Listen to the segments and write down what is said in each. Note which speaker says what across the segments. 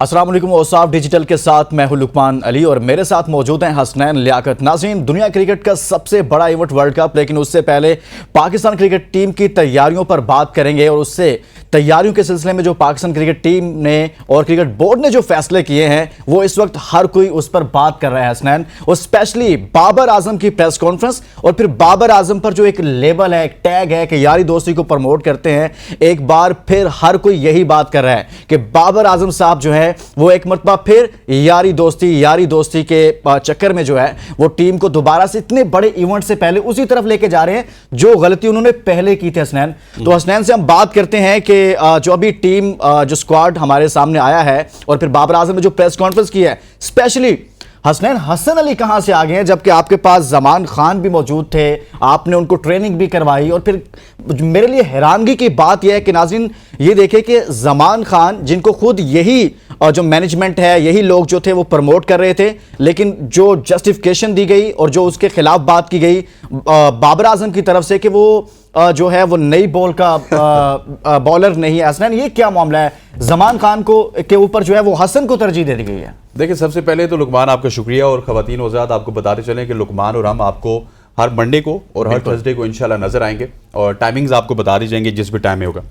Speaker 1: अस्सलाम वालेकुम। औसाफ डिजिटल के साथ मैं हूं लुकमान अली और मेरे साथ मौजूद हैं हसनैन लियाकत। नाज़रीन, दुनिया क्रिकेट का सबसे बड़ा इवेंट वर्ल्ड कप, लेकिन उससे पहले पाकिस्तान क्रिकेट टीम की तैयारियों पर बात करेंगे और उससे तैयारियों के सिलसिले में जो पाकिस्तान क्रिकेट टीम ने और क्रिकेट बोर्ड ने जो फैसले किए हैं वो इस वक्त हर कोई उस पर बात कर रहा है हसनैन, और स्पेशली बाबर आजम की प्रेस कॉन्फ्रेंस और फिर बाबर आजम पर जो एक लेबल है, एक टैग है कि यारी दोस्ती को प्रमोट करते हैं। एक बार फिर हर कोई यही बात कर रहा है कि बाबर आजम साहब जो है वो एक मरतबा फिर यारी दोस्ती के चक्कर में जो है वो टीम को दोबारा से इतने बड़े इवेंट से पहले उसी तरफ लेके जा रहे हैं जो गलती उन्होंने पहले की थी हसनैन। तो हसनैन से हम बात करते हैं कि जो अभी टीम जो स्क्वाड हमारे सामने आया है और फिर बाबर आजम ने जो प्रेस कॉन्फ्रेंस की है, स्पेशली हसनैन हसन अली कहां से आ गए हैं, जबकि आपके पास जमान खान भी मौजूद थे, आपने उनको ट्रेनिंग भी करवाई। और फिर मेरे लिए हैरानगी की बात यह है कि नाज़रीन ये देखें कि जमान खान जिनको खुद यही जो मैनेजमेंट है, यही लोग जो थे वो प्रमोट कर रहे थे, लेकिन जो जस्टिफिकेशन दी गई और जो उसके खिलाफ बात की गई बाबर आजम की तरफ से कि वो जो है वो नई बॉल का बॉलर नहीं है। हसनैन, ये क्या मामला है? जमान खान को के ऊपर जो है वो हसन को तरजीह दे दी गई है।
Speaker 2: देखिए, सबसे पहले तो लुकमान आपका शुक्रिया, और ख़वातीन हज़रात आपको बताते चलें कि लुकमान और हम आपको हर मंडे को और हर थर्सडे को इंशाल्लाह नजर आएंगे और टाइमिंग्स आपको बता दी जाएंगे जिस भी टाइम में होगा।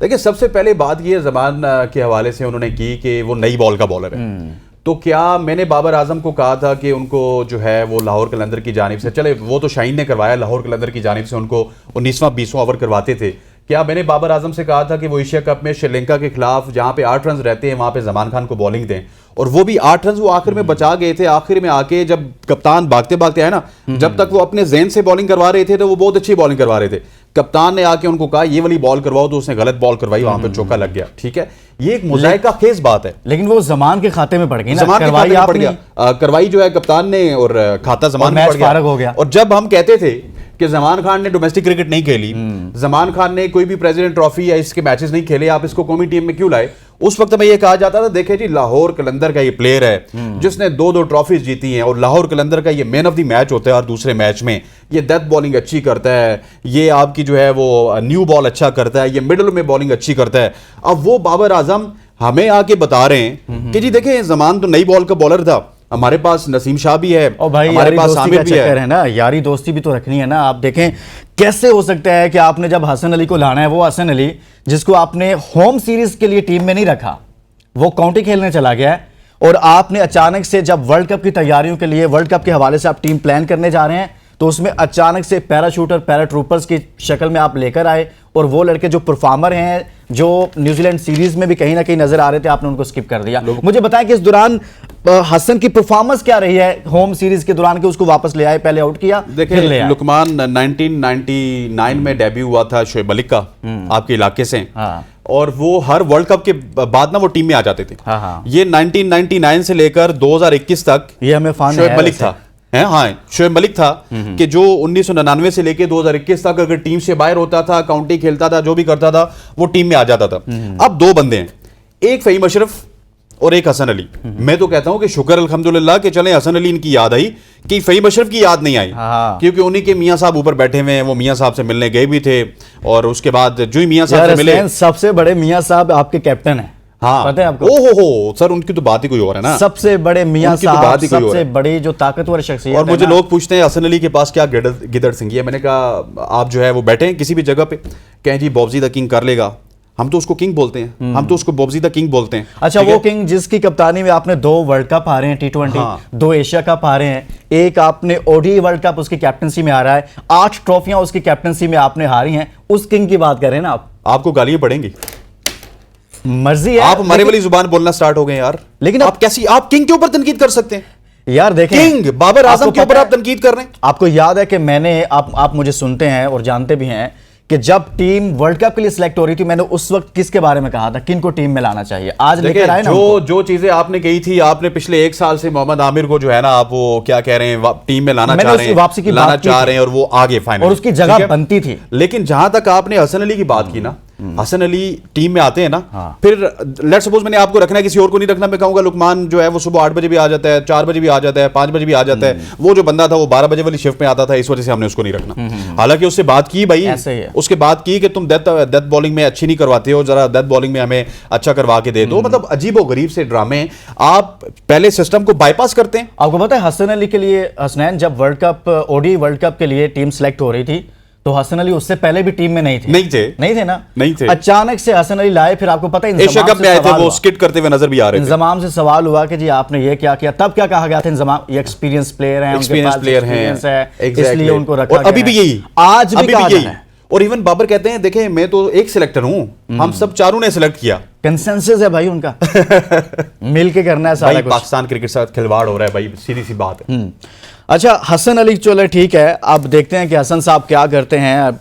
Speaker 2: देखिए, सबसे पहले बात ये जमान के हवाले से उन्होंने की कि वो नई बॉल का बॉलर है। तो क्या मैंने बाबर आजम को कहा था कि उनको जो है वो लाहौर कलंदर की जानिब से, चले वो तो शाहीन ने करवाया, लाहौर कलंदर की जानिब से उनको 19वां 20वां ओवर करवाते थे, क्या मैंने बाबर आजम से कहा था कि वो एशिया कप में श्रीलंका के खिलाफ जहां पे 8 रन रहते हैं वहां पे जमान खान को बॉलिंग दें? और वो भी 8 रन वो आखिर में बचा गए थे। आखिर में आके जब कप्तान भागते भागते आए ना, जब तक वो अपने ज़हन से बॉलिंग करवा रहे थे तो वो बहुत अच्छी बॉलिंग करवा रहे थे। कप्तान ने आके उनको कहा ये वाली बॉल करवाओ, तो उसने गलत बॉल करवाई, वहां पे चौका लग गया। ठीक है, ये एक मुजाहिका खेज बात है, लेकिन
Speaker 1: वो जमान के खाते में पड़ गई ना,
Speaker 2: जमान के खाते में पड़ गया। करवाई जो है कप्तान ने और खाता जमान में पड़ गया। और जब हम कहते थे कि जमान खान ने डोमेस्टिक क्रिकेट नहीं खेली, जमान खान ने कोई भी प्रेसिडेंट ट्रॉफी या इसके मैचेस नहीं खेले, आप इसको कौमी टीम में क्यों लाए? उस वक्त में ये कहा जाता था देखिए जी, लाहौर कलंदर का ये प्लेयर है जिसने 2-2 ट्रॉफीज जीती हैं और लाहौर कलंदर का ये मैन ऑफ द मैच होता है, और दूसरे मैच में ये डेथ बॉलिंग अच्छी करता है, ये आपकी जो है वो न्यू बॉल अच्छा करता है, ये मिडल में बॉलिंग अच्छी करता है। अब वो बाबर आजम हमें आके बता रहे हैं कि जी देखें, जमान तो नई बॉल का बॉलर था, हमारे पास नसीम शाह भी है,
Speaker 1: और भाई
Speaker 2: हमारे पास सामिर भी
Speaker 1: है ना, यारी दोस्ती भी तो रखनी है ना। आप देखें कैसे हो सकता है कि आपने जब हसन अली को लाना है, वो हसन अली जिसको आपने होम सीरीज के लिए टीम में नहीं रखा, वो काउंटी खेलने चला गया है, और आपने अचानक से जब वर्ल्ड कप की तैयारियों के लिए, वर्ल्ड कप के हवाले से आप टीम प्लान करने जा रहे हैं, तो उसमें अचानक से पैराशूटर, पैराट्रूपर्स की शक्ल में आप लेकर आए, और वो लड़के जो परफॉर्मर हैं, जो न्यूजीलैंड सीरीज में भी कहीं ना कहीं नजर आ रहे थे, आपने उनको स्किप कर दिया। मुझे बताएं कि इस दौरान हसन की परफॉर्मेंस क्या रही है होम सीरीज के दौरान, कि उसको वापस ले आए, पहले आउट किया फिर ले आए।
Speaker 2: लुकमान 1999 में डेब्यू हुआ था शोएब मलिक का आपके इलाके से, और वो हर वर्ल्ड कप के बाद ना वो टीम में आ जाते थे। ये 1999 से लेकर 2021 तक
Speaker 1: ये हमें
Speaker 2: शोएब मलिक था, शोएब मलिक था कि जो 1999 से लेकर 2021 तक अगर टीम से बाहर होता था, काउंटी खेलता था, जो भी करता था, वो टीम में आ जाता था। अब 2 बंदे हैं, एक फहीम अशरफ और एक हसन अली। मैं तो कहता हूं कि शुक्र अल्हम्दुलिल्लाह कि चले हसन अली इनकी याद आई, कि फहीम अशरफ की याद नहीं आई, क्योंकि उन्हीं के मियां साहब ऊपर बैठे हुए हैं, वो मियां साहब से मिलने गए भी थे, और उसके बाद जो ही मियां साहब से मिले,
Speaker 1: सबसे बड़े मियां साहब आपके कैप्टन हैं।
Speaker 2: हाँ,
Speaker 1: पता है आपको?
Speaker 2: ओहो सर, उनकी तो बात ही कोई और है ना,
Speaker 1: सबसे बड़े मियां साहब, सबसे बड़ी जो ताकतवर शख्सियत।
Speaker 2: और मुझे लोग पूछते हैं हसन अली के पास क्या गिदड़ सिंगी है, मैंने कहा आप जो है वो बैठे हैं किसी भी जगह पे, कहें जी बॉब्जी द किंग कर लेगा, हम तो उसको किंग बोलते हैं, हम तो उसको बॉब्जी द किंग बोलते हैं।
Speaker 1: अच्छा, वो किंग जिसकी कप्तानी में आपने 2 वर्ल्ड कप हारे हैं T20, 2 एशिया कप हारे हैं, एक आपने ओडी वर्ल्ड कप उसकी कैप्टनसी में हारा है, 8 ट्रॉफियां उसकी कैप्टनसी में आपने हारी हैं, उस किंग की बात कर रहे हैं ना आप।
Speaker 2: आपको गालियां पड़ेंगी,
Speaker 1: मर्जी है,
Speaker 2: आप हमारे वाली जुबान बोलना स्टार्ट हो गए यार। लेकिन आप कैसी, आप किंग के ऊपर तनकीद कर सकते हैं
Speaker 1: यार? देखें,
Speaker 2: किंग बाबर आजम के ऊपर आप तनकीद कर रहे हैं।
Speaker 1: आपको याद है कि मैंने, आप मुझे सुनते हैं और जानते भी हैं कि जब टीम वर्ल्ड कप के लिए सिलेक्ट हो रही थी, मैंने उस वक्त किसके बारे में कहा था, किनको टीम में लाना चाहिए? आज लेकर आए ना,
Speaker 2: जो चीजें आपने कही थी, आपने पिछले 1 साल से मोहम्मद आमिर को जो है ना, आप वो क्या कह रहे हैं, टीम में लाना चाह रहे हैं,
Speaker 1: वापसी की लाना
Speaker 2: चाह रहे हैं, और वो आगे फाइनल,
Speaker 1: और उसकी जगह बनती थी।
Speaker 2: लेकिन जहां तक आपने हसन अली की बात की ना, हसन अली टीम में आते हैं ना,
Speaker 1: हाँ।
Speaker 2: फिर लेट्स सपोज मैंने आपको रखना है, किसी और को नहीं रखना, मैं कहूंगा लुकमान जो है वो सुबह 8 बजे भी आ जाता है, 4 बजे भी आ जाता है, 5 बजे भी आ जाता है। वो जो बंदा था वो 12 बजे वाली शिफ्ट में आता था, इस वजह से हमने उसको नहीं रखना। हालांकि उससे बात की भाई,
Speaker 1: ऐसे ही है।
Speaker 2: उसके बात की कि तुम डेथ बॉलिंग में अच्छी नहीं करवाते हो, जरा डेथ बॉलिंग में हमें अच्छा करवा के दे दो। मतलब अजीब व गरीब से ड्रामे, आप पहले सिस्टम को बाईपास करते हैं।
Speaker 1: आपको पता है हसन अली के लिए, हसनैन जब वर्ल्ड कप ओडी वर्ल्ड कप के लिए टीम सेलेक्ट हो रही थी तो हसन अली उससे पहले भी टीम में नहीं थे। नहीं थे ना,
Speaker 2: नहीं थे।
Speaker 1: अचानक से हसन अली लाए, फिर आपको पता है
Speaker 2: एशिया कप में आए थे, वो स्किट करते हुए नजर भी आ रहे थे।
Speaker 1: इंजमाम से सवाल हुआ कि जी आपने ये क्या किया, तब क्या कहा गया था, इंजमाम ये एक्सपीरियंस प्लेयर हैं,
Speaker 2: एक्सपीरियंस प्लेयर हैं,
Speaker 1: इसलिए उनको रखा
Speaker 2: और अभी भी यही,
Speaker 1: आज भी यही।
Speaker 2: और इवन बाबर कहते हैं देखें मैं तो एक सिलेक्टर हूं, हम सब चारों ने सिलेक्ट किया।
Speaker 1: कंसेंसस है भाई उनका, मिल के करना है सारा
Speaker 2: भाई
Speaker 1: कुछ।
Speaker 2: पाकिस्तान क्रिकेट से खिलवाड़ हो रहा है भाई, सीधी सी बात है।
Speaker 1: अच्छा हसन अली चलो ठीक है, अब देखते हैं कि हसन साहब क्या करते हैं,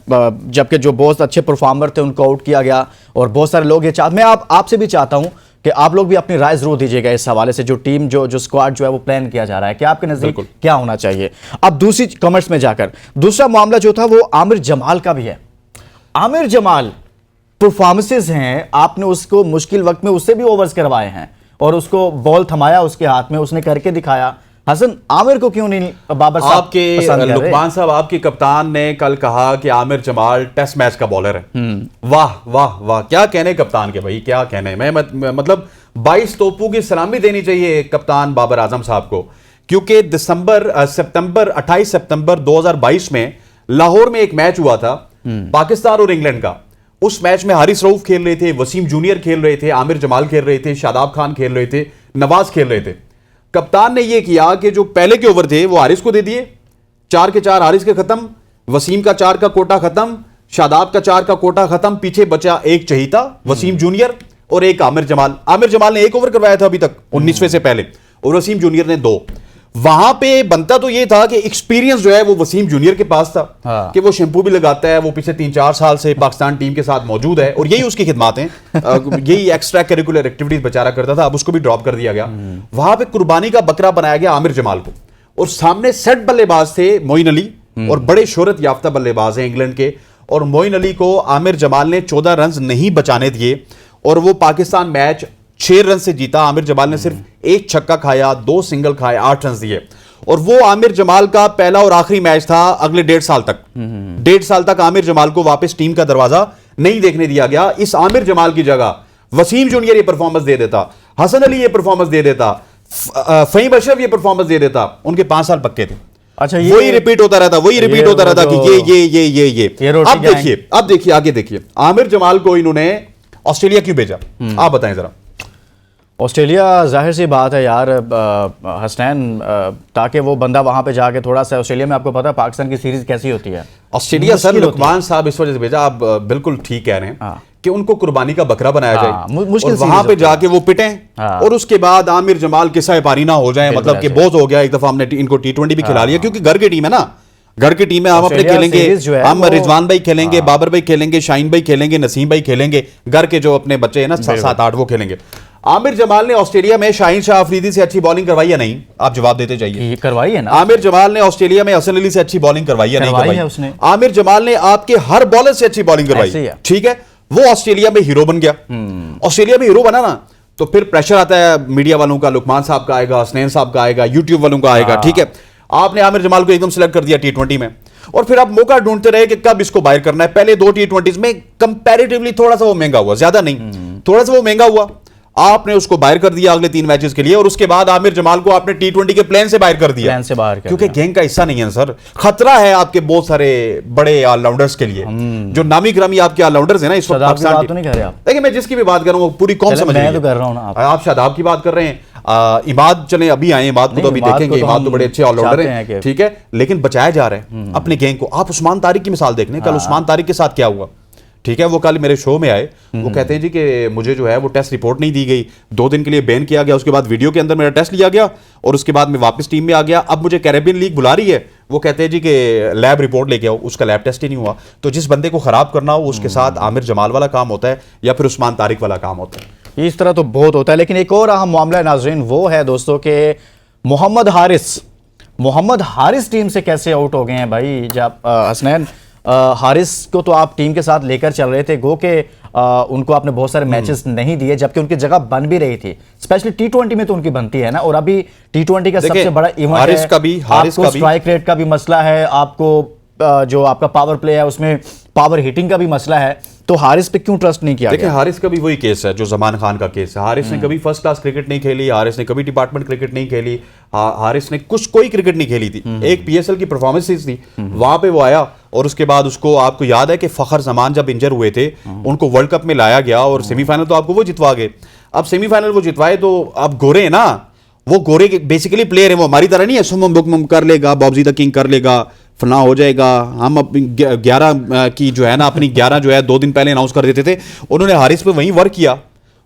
Speaker 1: जबकि जो बहुत अच्छे परफॉर्मर थे उनको आउट किया गया और बहुत सारे लोग ये चाहते, मैं आपसे भी चाहता हूं कि आप लोग भी अपनी राय जरूर दीजिएगा इस हवाले से, जो टीम जो स्क्वाड जो है वो प्लान किया जा रहा है, कि आपके नजदीक क्या होना चाहिए। अब दूसरी कमेंट्स में जाकर दूसरा मामला जो था वो आमिर जमाल का भी है। आमिर जमाल परफॉर्मेंसेस हैं, आपने उसको मुश्किल वक्त में उससे भी ओवर्स करवाए हैं और उसको बॉल थमाया उसके हाथ में, उसने करके दिखाया। हसन आमिर को क्यों नहीं बाबर साहब
Speaker 2: आपके लुकमान साहब, आपके कप्तान ने कल कहा कि आमिर जमाल टेस्ट मैच का बॉलर है। वाह वाह वाह, क्या कहने कप्तान के भाई, क्या कहने। मैं मतलब 22 तोपों की सलामी देनी चाहिए कप्तान बाबर आजम साहब को, क्योंकि 28 सितंबर 2022 में लाहौर में एक मैच हुआ था पाकिस्तान और इंग्लैंड का। उस मैच में हारिस रऊफ खेल रहे थे, वसीम जूनियर खेल रहे थे, आमिर जमाल खेल रहे थे, शादाब खान खेल रहे थे, नवाज खेल रहे थे। कप्तान ने यह किया कि जो पहले के ओवर थे वो हारिस को दे दिए, 4 के 4 हारिस के खत्म, वसीम का 4 का कोटा खत्म, शादाब का 4 का कोटा खत्म, पीछे बचा एक चहीता वसीम जूनियर और एक आमिर जमाल। आमिर जमाल ने 1 ओवर करवाया था अभी तक 19वें से पहले, और वसीम जूनियर ने 2। वहां पे बनता तो ये था कि एक्सपीरियंस जो है वो वसीम जूनियर के पास था,
Speaker 1: हाँ।
Speaker 2: कि वो शैम्पू भी लगाता है, वो पिछले 3-4 साल से पाकिस्तान टीम के साथ मौजूद है और यही उसकी खिदमात हैं। यही एक्स्ट्रा करिकुलर एक्टिविटीज बेचारा करता था, अब उसको भी ड्रॉप कर दिया गया। वहां पे कुर्बानी का बकरा बनाया गया आमिर जमाल को, और सामने सेट बल्लेबाज थे मोइन अली, और बड़े शोहरत याफ्ता बल्लेबाज हैं इंग्लैंड के, और मोइन अली को आमिर जमाल ने 14 रन नहीं बचाने दिए और वो पाकिस्तान मैच 6 रन से जीता। आमिर जमाल ने सिर्फ 1 छक्का खाया, 2 सिंगल खाए, 8 रन दिए, और वो आमिर जमाल का पहला और आखिरी मैच था अगले 1.5 साल तक। 1.5 साल तक आमिर जमाल को वापस टीम का दरवाजा नहीं देखने दिया गया। इस आमिर जमाल की जगह वसीम जूनियर ये परफॉर्मेंस दे देता, हसन अली ये परफॉर्मेंस दे देता, फहीम अशरफ ये परफॉर्मेंस दे देता, उनके 5 साल पक्के थे।
Speaker 1: अच्छा,
Speaker 2: वही रिपीट होता रहता, वही रिपीट होता रहता कि ये। अब देखिए आगे देखिए, आमिर जमाल को इन्होंने ऑस्ट्रेलिया क्यों भेजा, आप बताएं जरा।
Speaker 1: ऑस्ट्रेलिया जाहिर सी बात है यार हसनैन, ताकि वो बंदा वहां पे जाके थोड़ा सा, ऑस्ट्रेलिया में आपको पता है पाकिस्तान की सीरीज कैसी होती है।
Speaker 2: ऑस्ट्रेलिया सर लुकमान साहब इस वजह से भेजा, आप बिल्कुल ठीक कह रहे हैं कि उनको कुर्बानी का बकरा बनाया जाए, मुश्किल वहां पे जाके वो पिटें और उसके बाद आमिर जमाल किस्सा पारी ना हो जाए, मतलब कि बोझ हो गया। एक दफा हमने इनको T20 भी खिला लिया, क्योंकि घर की टीम है ना, घर की टीम है, हम अपने खेलेंगे, हम रिजवान भाई खेलेंगे, बाबर भाई खेलेंगे, शाहीन भाई खेलेंगे, नसीम भाई खेलेंगे, घर के जो अपने बच्चे हैं ना 7-8 वो खेलेंगे। आमिर जमाल ने ऑस्ट्रेलिया में शाहीन शाह अफरीदी से अच्छी बॉलिंग करवाई या नहीं, आप जवाब देते जाइए।
Speaker 1: करवाई है ना।
Speaker 2: आमिर जमाल ने ऑस्ट्रेलिया में हसन अली से अच्छी बॉलिंग करवाई या नहीं करवाई? आमिर जमाल ने आपके हर बॉलर से अच्छी बॉलिंग करवाई, ठीक है। वो ऑस्ट्रेलिया में हीरो बन गया। ऑस्ट्रेलिया में हीरो बना ना, तो फिर प्रेशर आता है मीडिया वालों का, लुकमान साहब का आएगा, हसनैन साहब का आएगा, यूट्यूब वालों का आएगा, ठीक है। आपने आमिर जमाल को एकदम सिलेक्ट कर दिया T20 में, और फिर आप मौका ढूंढते रहे कि कब इसको बाहर करना है। पहले 2 T20s में कंपैरेटिवली थोड़ा सा वो महंगा हुआ, ज्यादा नहीं, थोड़ा सा वो महंगा हुआ, आपने उसको बाहर कर दिया अगले 3 मैचेस के लिए, और उसके बाद आमिर जमाल को आपने T20 के प्लान से बाहर कर दिया, क्योंकि गैंग का हिस्सा नहीं है सर। खतरा है आपके बहुत सारे बड़े ऑलराउंडर्स के लिए, जो नामी ग्रामी आपके ऑलराउंडर्स हैं ना इस वक्त पाकिस्तान।
Speaker 1: तो नहीं कर रहे आप?
Speaker 2: देखिए मैं जिसकी भी बात कर रहा हूं पूरी कौन समझ रही है,
Speaker 1: मैं तो कर रहा हूं ना,
Speaker 2: आप शादाब की बात कर रहे हैं, इमाद चले अभी आए, इमाद को तो अभी देखेंगे, इमाद तो बड़े अच्छे ऑलराउंडर हैं, ठीक है, लेकिन बचाया जा रहा है अपने गैंग को। आप उस्मान तारिक की मिसाल देख लें, कल उस्मान तारिक के साथ क्या हुआ, ठीक है। वो कल मेरे शो में आए, वो कहते हैं जी कि मुझे जो है वो टेस्ट रिपोर्ट नहीं दी गई, 2 दिन के लिए बैन किया गया, उसके बाद वीडियो के अंदर मेरा टेस्ट लिया गया और उसके बाद मैं वापस टीम में आ गया। अब मुझे कैरेबियन लीग बुला रही है, वो कहते हैं जी कि लैब रिपोर्ट लेके आओ, उसका लैब टेस्ट ही नहीं हुआ। तो जिस बंदे को खराब करना हो उसके साथ आमिर जमाल वाला काम होता है या फिर उस्मान तारिक वाला काम होता है।
Speaker 1: इस तरह तो बहुत होता है। लेकिन एक और अहम मामला नाज़रीन वो है दोस्तों के मोहम्मद हारिस टीम से कैसे आउट हो गए हैं भाई। जब हसनैन हारिस को तो आप टीम के साथ लेकर चल रहे थे, गो के उनको आपने बहुत सारे मैचेस नहीं दिए, जबकि उनकी जगह बन भी रही थी। स्पेशली टी20 में तो उनकी बनती है ना, और अभी टी20 का सबसे बड़ा इवेंट है, आपको स्ट्राइक रेट का भी मसला है, आपको जो आपका पावर प्ले है उसमें पावर हिटिंग का भी मसला है, तो हारिस पे क्यों ट्रस्ट नहीं किया?
Speaker 2: देखिए हारिस का भी वही केस है जो जमान खान का केस है। हारिस ने कभी फर्स्ट क्लास क्रिकेट नहीं खेली, हारिस ने कभी डिपार्टमेंट क्रिकेट नहीं खेली, हारिस ने कोई क्रिकेट नहीं खेली थी। एक पीएसएल की परफॉर्मेंस थी, वहां पे वो आया और उसके बाद उसको, आपको याद है कि फखर जमान जब इंजर हुए थे उनको वर्ल्ड कप में लाया गया और सेमीफाइनल तो आपको वो जितवा गए। अब सेमीफाइनल वो जितवाए तो अब गोरे है ना, वो गोरे बेसिकली प्लेयर है, वो हमारी तरह नहीं है सुमम बुकमम कर लेगा, बॉब्जी द किंग कर लेगा, फला हो जाएगा। हम अपनी 11 की जो है ना, अपनी 11 जो है 2 दिन पहले अनाउंस कर देते थे। उन्होंने हारिस पे वहीं वर्क किया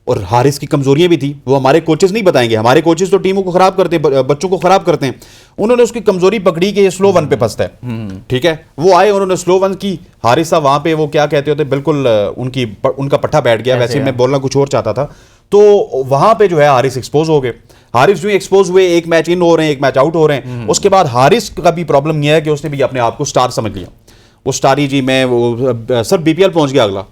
Speaker 2: और हारिस की कमजोरियां भी थी, वो हमारे कोचेस नहीं बताएंगे। हमारे कोचेस तो टीमों को खराब करते हैं, बच्चों को खराब करते हैं। उन्होंने उसकी कमजोरी पकड़ी कि ये स्लो वन पे फंसता है, ठीक है। वो आए, उन्होंने स्लो वन की। हारिस साहब वहां पे वो क्या कहते होते, बिल्कुल उनका पट्टा बैठ गया। वैसे मैं बोलना कुछ और चाहता था, तो वहां पे जो है हारिस एक्सपोज हो गए। हारिस जो एक्सपोज हुए, एक मैच इन हो रहे हैं, एक मैच आउट हो रहे हैं। उसके बाद हारिस का भी प्रॉब्लम यह है कि उसने भी अपने आप को स्टार समझ लिया। वो स्टारी जी मैं वो सर बीपीएल पहुंच गया अगला।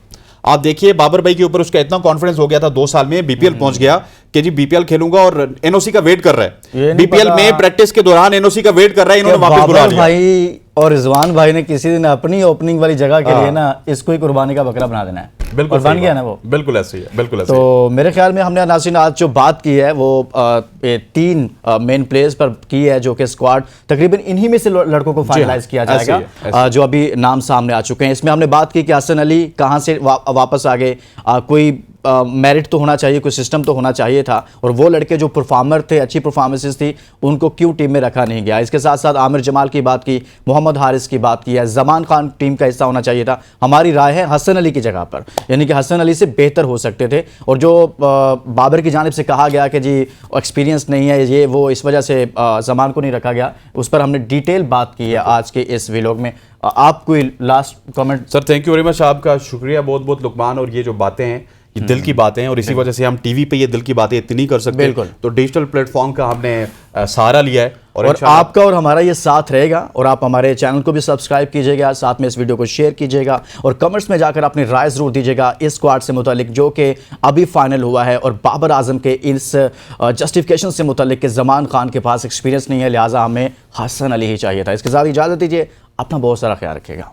Speaker 2: आप देखिए बाबर भाई के ऊपर उसका इतना कॉन्फिडेंस हो गया था 2 साल में, बीपीएल पहुंच गया कि जी बीपीएल खेलूंगा और एनओसी का वेट कर रहा है। बीपीएल में प्रैक्टिस के दौरान एनओसी का वेट कर रहा है, इन्होंने वापस बुला लिया।
Speaker 1: भाई और रिजवान भाई ने किसी दिन अपनी ओपनिंग वाली जगह के लिए ना इसको ही कुर्बानी का बकरा बना देना है।
Speaker 2: बिल्कुल
Speaker 1: बन गया ना वो,
Speaker 2: बिल्कुल ऐसे ही है, बिल्कुल ऐसे।
Speaker 1: तो मेरे ख्याल में हमने नाज़रीन आज जो बात की है वो 3 मेन प्लेयर्स पर की है, जो कि स्क्वाड तकरीबन इन्हीं में से लड़कों को फाइनलाइज किया जाएगा, जो अभी नाम सामने आ चुके हैं। इसमें हमने बात की कि हसन अली कहाँ से वापस आ गए, कोई मेरिट तो होना चाहिए, कोई सिस्टम तो होना चाहिए था, और वो लड़के जो परफॉर्मर थे, अच्छी परफॉर्मेंसेस थी, उनको क्यों टीम में रखा नहीं गया। इसके साथ साथ आमिर जमाल की बात की, मोहम्मद हारिस की बात की है, जमान खान टीम का हिस्सा होना चाहिए था। हमारी राय है हसन अली की जगह पर, यानी कि हसन अली से बेहतर हो सकते थे। और जो बाबर की जानिब से कहा गया कि जी एक्सपीरियंस नहीं है ये वो, इस वजह से जमान को नहीं रखा गया, उस पर हमने डिटेल बात की है आज के इस व्लॉग में। आप कोई last comment?
Speaker 2: Sir thank you very much, आपका शुक्रिया बहुत बहुत लुकमान। और ये जो बातें हैं ये दिल की बातें हैं, और इसी वजह से हम टीवी पे ये दिल की बातें इतनी कर सकते हैं, तो डिजिटल प्लेटफॉर्म का हमने सहारा लिया है।
Speaker 1: और आपका और हमारा ये साथ रहेगा, और आप हमारे चैनल को भी सब्सक्राइब कीजिएगा, साथ में इस वीडियो को शेयर कीजिएगा, और कमेंट्स में जाकर अपनी राय जरूर दीजिएगा इस स्क्वाड से मुतालिक जो कि अभी फाइनल हुआ है, और बाबर आजम के इस जस्टिफिकेशन से मुतालिक कि जमान खान के पास एक्सपीरियंस नहीं है, लिहाजा हमें हसन अली ही चाहिए था। इसके साथ इजाज़त दीजिए, अपना बहुत सारा ख्याल रखिएगा।